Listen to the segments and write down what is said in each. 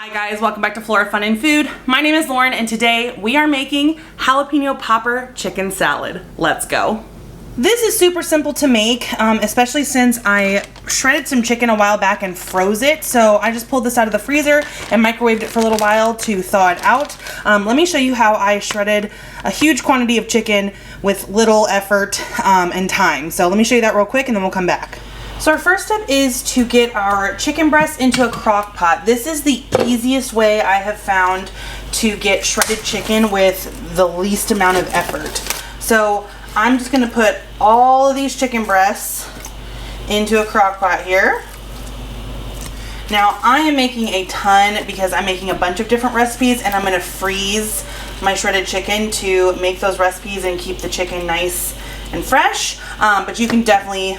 Hi guys, welcome back to Flora Fun and Food. My name is Lauren and today we are making jalapeno popper chicken salad. Let's go. This is super simple to make, especially since I shredded some chicken a while back and froze it. So I just pulled this out of the freezer and microwaved it for a little while to thaw it out. Let me show you how I shredded a huge quantity of chicken with little effort and time. So let me show you that real quick and then we'll come back. So our first step is to get our chicken breast into a crock pot. This is the easiest way I have found to get shredded chicken with the least amount of effort. So I'm just gonna put all of these chicken breasts into a crock pot here. Now I am making a ton because I'm making a bunch of different recipes and I'm gonna freeze my shredded chicken to make those recipes and keep the chicken nice and fresh. But you can definitely,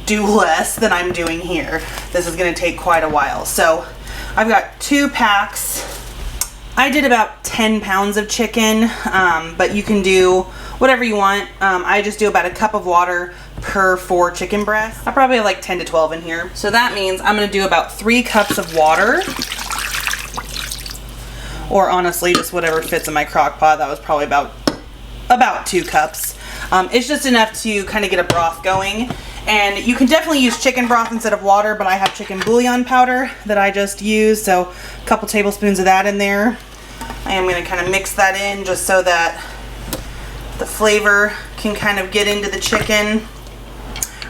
do less than I'm doing here. This is gonna take quite a while. So I've got 2 packs. I did about 10 pounds of chicken, but you can do whatever you want. I just do about a cup of water per 4 chicken breasts. I probably have like 10 to 12 in here. So that means I'm gonna do about 3 cups of water, or honestly, just whatever fits in my crock pot. That was probably about 2 cups. It's just enough to kind of get a broth going. And you can definitely use chicken broth instead of water, but I have chicken bouillon powder that I just use, so a couple tablespoons of that in there. I am going to kind of mix that in just so that the flavor can kind of get into the chicken.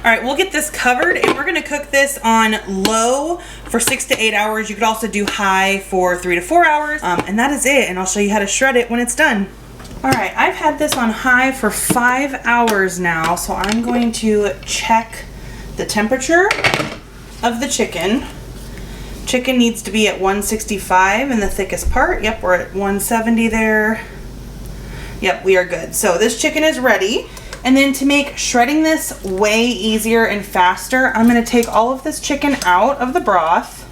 Alright, we'll get this covered and we're going to cook this on low for 6 to 8 hours. You could also do high for 3 to 4 hours. And that is it, and I'll show you how to shred it when it's done. Alright, I've had this on high for 5 hours now, so I'm going to check the temperature of the chicken. Chicken needs to be at 165 in the thickest part. Yep, we're at 170 there. Yep, we are good. So this chicken is ready. And then to make shredding this way easier and faster, I'm going to take all of this chicken out of the broth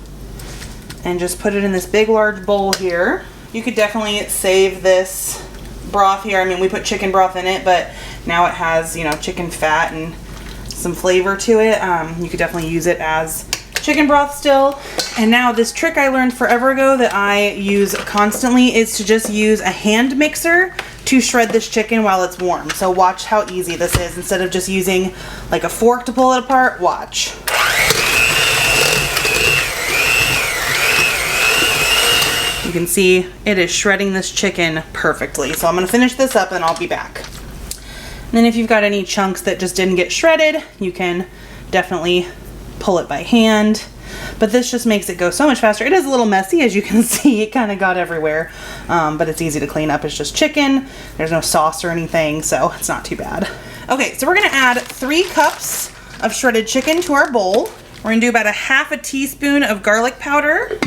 and just put it in this big large bowl here. You could definitely save this broth here. I mean, we put chicken broth in it, but now it has, chicken fat and some flavor to it. You could definitely use it as chicken broth still. And now this trick I learned forever ago that I use constantly is to just use a hand mixer to shred this chicken while it's warm. So watch how easy this is. Instead of just using like a fork to pull it apart, watch. You can see it is shredding this chicken perfectly. So I'm gonna finish this up and I'll be back. And then if you've got any chunks that just didn't get shredded, you can definitely pull it by hand. But this just makes it go so much faster. It is a little messy, as you can see. It kind of got everywhere, but it's easy to clean up. It's just chicken. There's no sauce or anything, so it's not too bad. Okay, so we're gonna add 3 cups of shredded chicken to our bowl. We're gonna do about a ½ a teaspoon of garlic powder,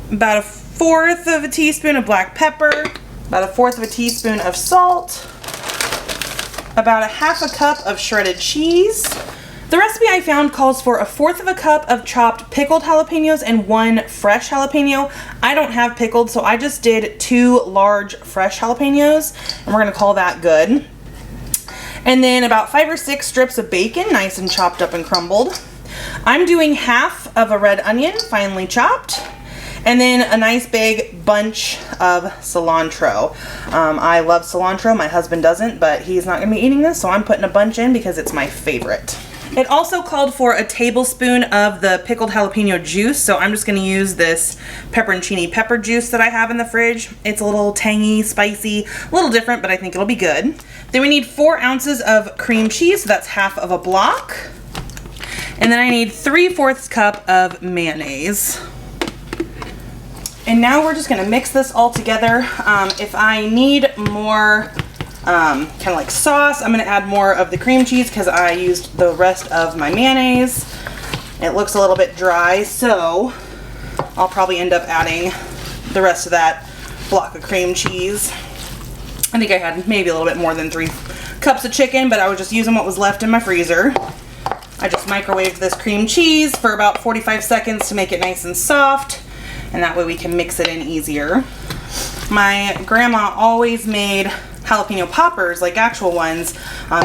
about a 1/4 of a teaspoon of black pepper, about a 1/4 of a teaspoon of salt, about a ½ a cup of shredded cheese. The recipe I found calls for a 1/4 of a cup of chopped pickled jalapenos and 1 fresh jalapeno. I don't have pickled, so I just did 2 large fresh jalapenos, and we're gonna call that good. And then about 5 or 6 strips of bacon, nice and chopped up and crumbled. I'm doing ½ of a red onion, finely chopped. And then a nice big bunch of cilantro. I love cilantro, my husband doesn't, but he's not gonna be eating this, so I'm putting a bunch in because it's my favorite. It also called for a tablespoon of the pickled jalapeno juice, so I'm just gonna use this pepperoncini pepper juice that I have in the fridge. It's a little tangy, spicy, a little different, but I think it'll be good. Then we need 4 ounces of cream cheese, so that's ½ of a block. And then I need 3/4 cup of mayonnaise. And now we're just gonna mix this all together. If I need more kind of like sauce, I'm gonna add more of the cream cheese because I used the rest of my mayonnaise. It looks a little bit dry, so I'll probably end up adding the rest of that block of cream cheese. I think I had maybe a little bit more than 3 cups of chicken, but I was just using what was left in my freezer. I just microwaved this cream cheese for about 45 seconds to make it nice and soft. And that way we can mix it in easier. My grandma always made jalapeno poppers, like actual ones,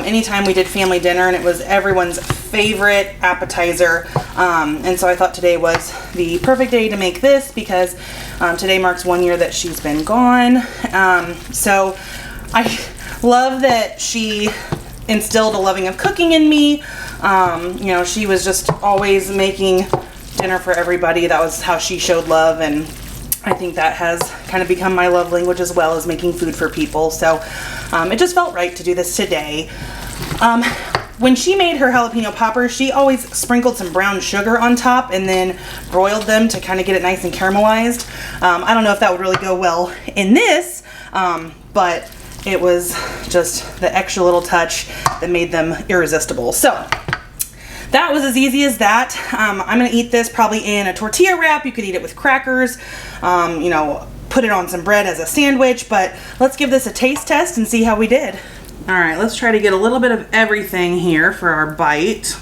anytime we did family dinner, and it was everyone's favorite appetizer. And so I thought today was the perfect day to make this because today marks 1 year that she's been gone. So I love that she instilled a loving of cooking in me. You know, she was just always making dinner for everybody. That was how she showed love, and I think that has kind of become my love language as well, as making food for people. So it just felt right to do this today. When she made her jalapeno poppers, she always sprinkled some brown sugar on top and then broiled them to kind of get it nice and caramelized. I don't know if that would really go well in this, but it was just the extra little touch that made them irresistible. So that was as easy as that. I'm gonna eat this probably in a tortilla wrap. You could eat it with crackers, you know, put it on some bread as a sandwich, but let's give this a taste test and see how we did. All right, let's try to get a little bit of everything here for our bite.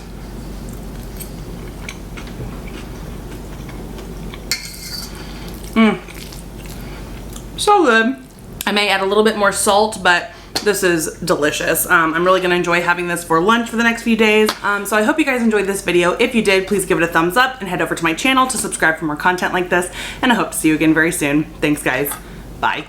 So good. I may add a little bit more salt, but this is delicious. I'm really gonna enjoy having this for lunch for the next few days. So I hope you guys enjoyed this video. If you did, please give it a thumbs up and head over to my channel to subscribe for more content like this. And I hope to see you again very soon. Thanks guys, bye.